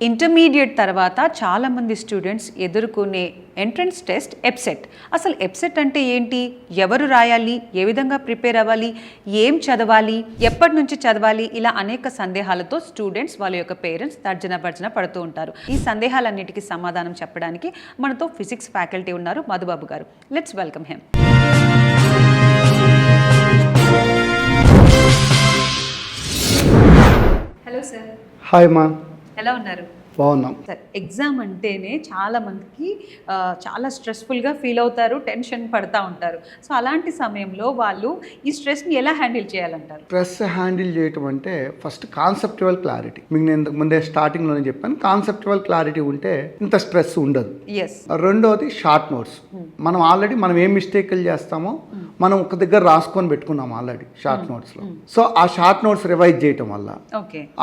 Intermediate తర్వాత చాలామంది students ఎదుర్కొనే ఎంట్రన్స్ టెస్ట్ ఎప్సెట్. అసలు ఎప్సెట్ అంటే ఏంటి, ఎవరు రాయాలి, ఏ విధంగా ప్రిపేర్ అవ్వాలి, ఏం చదవాలి, ఎప్పటి నుంచి చదవాలి, ఇలా అనేక సందేహాలతో స్టూడెంట్స్ వాళ్ళ యొక్క పేరెంట్స్ తర్జన భర్జన పడుతూ ఉంటారు. ఈ సందేహాలన్నిటికీ సమాధానం చెప్పడానికి మనతో ఫిజిక్స్ ఫ్యాకల్టీ ఉన్నారు మధుబాబు గారు. Let's welcome him. Hello sir. Hi మా, ఎలా ఉన్నారు? బాగున్నాం సార్, ఎగ్జామ్ అంటేనే చాలా మందికి చాలా స్ట్రెస్ఫుల్గా ఫీల్ అవుతారు, టెన్షన్ పడుతూ ఉంటారు. సో అలాంటి సమయంలో వాళ్ళు ఈ స్ట్రెస్ని ఎలా హ్యాండిల్ చేయాలంటారు? స్ట్రెస్ హ్యాండిల్ చేయటం అంటే ఫస్ట్ కాన్సెప్చువల్ క్లారిటీ. మీకు నేను ఇంతకు ముందే స్టార్టింగ్లోనే చెప్పాను, కాన్సెప్చువల్ క్లారిటీ ఉంటే ఇంత స్ట్రెస్ ఉండదు. ఎస్. రెండోది షార్ట్ నోట్స్. మనం ఆల్రెడీ మనం ఏం మిస్టేక్లు చేస్తామో మనం ఒక దగ్గర రాసుకొని పెట్టుకున్నాం ఆల్రెడీ షార్ట్ నోట్స్లో. సో ఆ షార్ట్ నోట్స్ రివైజ్ చేయటం వల్ల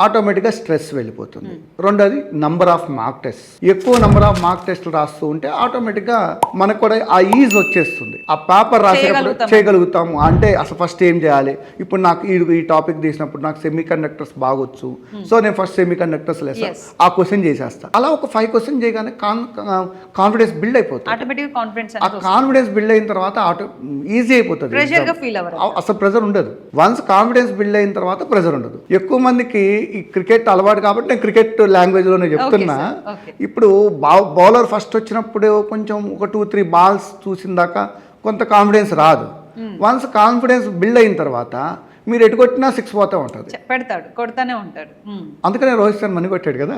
ఆటోమేటిక్గా స్ట్రెస్ వెళ్ళిపోతుంది. రెండోది నంబర్ ఆఫ్ మార్క్ టెస్ట్. ఎక్కువ నంబర్ ఆఫ్ మార్క్ టెస్ట్లు రాస్తూ ఉంటే ఆటోమేటిక్గా మనకు కూడా ఆ ఈజ్ వచ్చేస్తుంది. ఆ పేపర్ రాసేటప్పుడు చేయగలుగుతాము. అంటే అసలు ఫస్ట్ ఏం చేయాలి, ఇప్పుడు నాకు ఈ టాపిక్ తీసినప్పుడు నాకు సెమీ కండక్టర్స్ బాగొచ్చు, సో నేను ఫస్ట్ సెమీ కండక్టర్స్ లేదా ఆ క్వశ్చన్ చేసేస్తా. అలా ఒక 5 క్వశ్చన్ చేయగానే కాన్ఫిడెన్స్ బిల్డ్ అయిపోతుంది. ఆ కాన్ఫిడెన్స్ బిల్డ్ అయిన తర్వాత ఈజీ అయిపోతుంది. అసలు ప్రెజర్ ఉండదు. వన్స్ కాన్ఫిడెన్స్ బిల్డ్ అయిన తర్వాత ప్రెజర్ ఉండదు. ఎక్కువ మందికి ఈ క్రికెట్ అలవాటు కాబట్టి నేను క్రికెట్ లాంగ్వేజ్ లోనే చెప్తున్నా. ఇప్పుడు బౌలర్ ఫస్ట్ వచ్చినప్పుడు కొంచెం ఒక 2-3 బాల్స్ చూసిన దాకా కొంత కాన్ఫిడెన్స్ రాదు. వన్స్ కాన్ఫిడెన్స్ బిల్డ్ అయిన తర్వాత మీరు ఎటు కొట్టినా 6 పోతే ఉంటుంది, పెడతాడు, కొడతానే ఉంటాడు. అందుకనే రోహిత్ శర్మ మనీ కొట్టాడు కదా.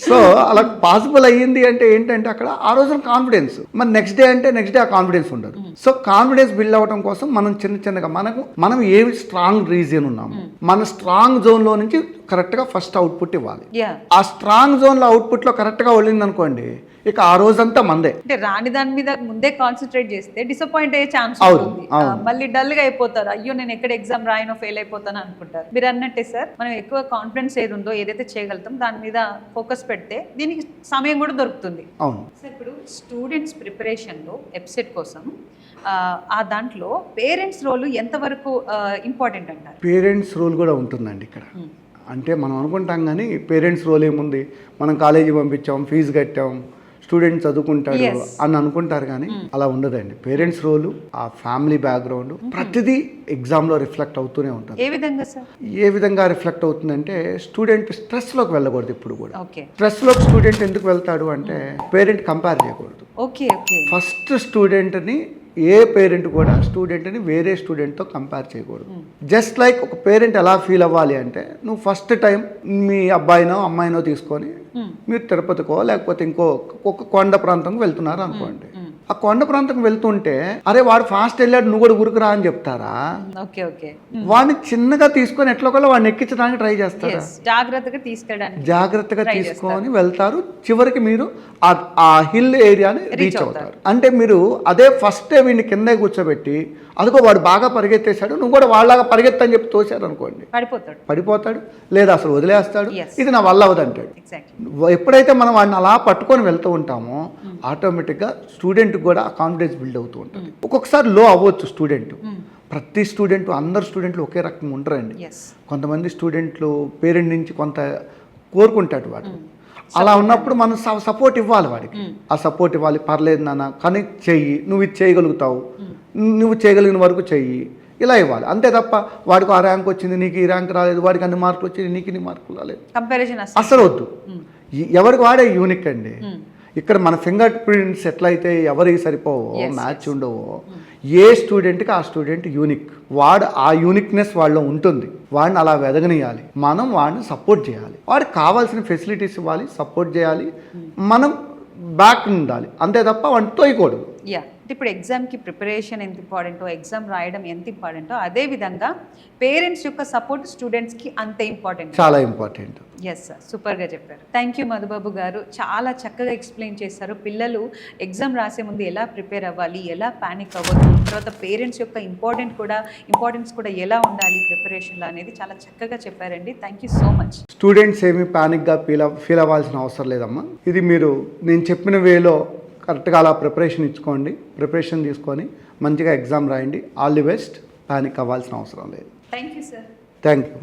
సో అలా పాసిబుల్ అయ్యింది అంటే ఏంటంటే అక్కడ ఆ రోజున కాన్ఫిడెన్స్. మరి నెక్స్ట్ డే అంటే నెక్స్ట్ డే ఆ కాన్ఫిడెన్స్ ఉండదు. సో కాన్ఫిడెన్స్ బిల్డ్ అవ్వడం కోసం మనం చిన్నగా మనం ఏమి స్ట్రాంగ్ రీజన్ ఉన్నాము, మన స్ట్రాంగ్ జోన్ లో నుంచి కరెక్ట్ గా ఫస్ట్ అవుట్పుట్ ఇవ్వాలి. ఆ స్ట్రాంగ్ జోన్ లో అవుట్పుట్ లో కరెక్ట్ గా వెళ్ళింది అనుకోండి, ఇక ఆ రోజంతా మందే. అంటే రాని దాని మీద ముందే కాన్సన్ట్రేట్ చేస్తే డిసప్పాయింట్ అయ్యే ఛాన్స్ ఉంటుంది. మళ్ళీ డల్ గా అయిపోతారు, అయ్యో నేను ఎక్కడ ఎగ్జామ్ రాయనో ఫెయిల్ అయిపోతాను అనుకుంటారు. మీరు అన్నట్టే సార్, మనం ఎక్కువ కాన్ఫిడెన్స్ ఏది ఉందో, ఏదైతే చేయగలుగుతాం దాని మీద ఫోకస్ పెడితే దీనికి సమయం కూడా దొరుకుతుంది. అవును సార్, ఇప్పుడు స్టూడెంట్స్ ప్రిపరేషన్ లో ఎప్సెట్ కోసం ఆ దాంట్లో పేరెంట్స్ రోల్ ఎంతవరకు ఇంపార్టెంట్ అంటారు? పేరెంట్స్ రోల్ కూడా ఉంటుందండి ఇక్కడ. అంటే మనం అనుకుంటాం కానీ పేరెంట్స్ రోల్ ఏముంది, మనం కాలేజీ పంపించాం, ఫీజు కట్టాం, స్టూడెంట్ చదువుకుంటాడు అని అనుకుంటారు కానీ అలా ఉండదండి. పేరెంట్స్ రోలు, ఆ ఫ్యామిలీ బ్యాక్గ్రౌండ్ ప్రతిదీ ఎగ్జామ్లో రిఫ్లెక్ట్ అవుతూనే ఉంటుంది. ఏ విధంగా రిఫ్లెక్ట్ అవుతుందంటే స్టూడెంట్ స్ట్రెస్లోకి వెళ్ళకూడదు. ఇప్పుడు కూడా స్ట్రెస్లోకి స్టూడెంట్ ఎందుకు వెళ్తాడు అంటే పేరెంట్ కంపేర్ చేయకూడదు. ఫస్ట్ స్టూడెంట్ని ఏ పేరెంట్ కూడా స్టూడెంట్ని వేరే స్టూడెంట్తో కంపేర్ చేయకూడదు. జస్ట్ లైక్ ఒక పేరెంట్ ఎలా ఫీల్ అవ్వాలి అంటే, నువ్వు ఫస్ట్ టైం మీ అబ్బాయినో అమ్మాయినో తీసుకొని మీరు తిరుపతికో లేకపోతే ఒక కొండ ప్రాంతంకి వెళ్తున్నారు అనుకోండి. ఆ కొండ ప్రాంతం వెళ్తుంటే అరే వాడు ఫాస్ట్ వెళ్ళాడు, నువ్వు కూడా ఊరుకురా అని చెప్తారా? వాడిని చిన్నగా తీసుకొని ఎట్లా వాడిని ఎక్కించడానికి ట్రై చేస్తారా? జాగ్రత్తగా తీసుకొని వెళ్తారు. చివరికి మీరు ఆ హిల్ ఏరియాని రీచ్ అవుతారు. అంటే మీరు అదే ఫస్ట్ వీడిని కింద కూర్చోబెట్టి అదిగో వాడు బాగా పరిగెత్తేశాడు, నువ్వు కూడా వాళ్ళలాగా పరిగెత్తని చెప్పి తోశాడు అనుకోండి, పడిపోతాడు లేదా అసలు వదిలేస్తాడు, ఇది నా వల్ల అవదంటాడు. ఎప్పుడైతే మనం వాడిని అలా పట్టుకొని వెళ్తూ ఉంటామో ఆటోమేటిక్గా స్టూడెంట్ కూడా ఆ కాన్ఫిడెన్స్ బిల్డ్ అవుతూ ఉంటుంది. ఒక్కొక్కసారి లో అవ్వచ్చు స్టూడెంట్. ప్రతి స్టూడెంట్, అందరు స్టూడెంట్లు ఒకే రకం ఉండరండి. కొంతమంది స్టూడెంట్లు పేరెంట్ నుంచి కొంత కోరుకుంటాడు వాడు. అలా ఉన్నప్పుడు మనం సపోర్ట్ ఇవ్వాలి వాడికి. ఆ సపోర్ట్ ఇవ్వాలి, పర్లేదు నాన్న కానీ చెయ్యి, నువ్వు ఇది చేయగలుగుతావు, నువ్వు చేయగలిగిన వరకు చెయ్యి, ఇలా ఇవ్వాలి. అంతే తప్ప వాడికి ఆ ర్యాంక్ వచ్చింది నీకు ఈ ర్యాంక్ రాలేదు, వాడికి అన్ని మార్కులు వచ్చింది నీకు ఇన్ని మార్కులు రాలేదు అసలు వద్దు. ఎవరికి వాడే యూనిక్ అండి. ఇక్కడ మన ఫింగర్ ప్రింట్స్ ఎట్లయితే ఎవరికి సరిపోవో, మ్యాచ్ ఉండవో, ఏ స్టూడెంట్కి ఆ స్టూడెంట్ యూనిక్. వాడు ఆ యూనిక్నెస్ వాళ్ళలో ఉంటుంది. వాడిని అలా వెదగనియాలి, మనం వాడిని సపోర్ట్ చేయాలి, వాడికి కావాల్సిన ఫెసిలిటీస్ ఇవ్వాలి, సపోర్ట్ చేయాలి, మనం బ్యాక్ ఉండాలి. అంతే తప్ప వాడిని తోయకూడదు. ఇప్పుడు ఎగ్జామ్కి ప్రిపరేషన్ ఎంత ఇంపార్టెంటో, ఎగ్జామ్ రాయడం ఎంత ఇంపార్టెంటో, అదే విధంగా పేరెంట్స్ యొక్క సపోర్ట్ స్టూడెంట్స్కి అంతే ఇంపార్టెంట్, చాలా ఇంపార్టెంట్. ఎస్ సార్, సూపర్గా చెప్పారు. థ్యాంక్ యూ మధుబాబు గారు, చాలా చక్కగా ఎక్స్ప్లెయిన్ చేశారు. పిల్లలు ఎగ్జామ్ రాసే ముందు ఎలా ప్రిపేర్ అవ్వాలి, ఎలా పానిక్ అవ్వద్దు, తర్వాత పేరెంట్స్ యొక్క ఇంపార్టెన్స్ కూడా ఎలా ఉండాలి ప్రిపరేషన్లో అనేది చాలా చక్కగా చెప్పారండి. Thank you so much. Students ఏమీ పానిక్గా ఫీల్ అవ్వాల్సిన అవసరం లేదమ్మా. ఇది మీరు నేను చెప్పిన వేలో కరెక్ట్గా అలా ప్రిపరేషన్ తీసుకొని మంచిగా ఎగ్జామ్ రాయండి. All the best. పానిక్ అవ్వాల్సిన అవసరం లేదు. Thank you sir. Thank you.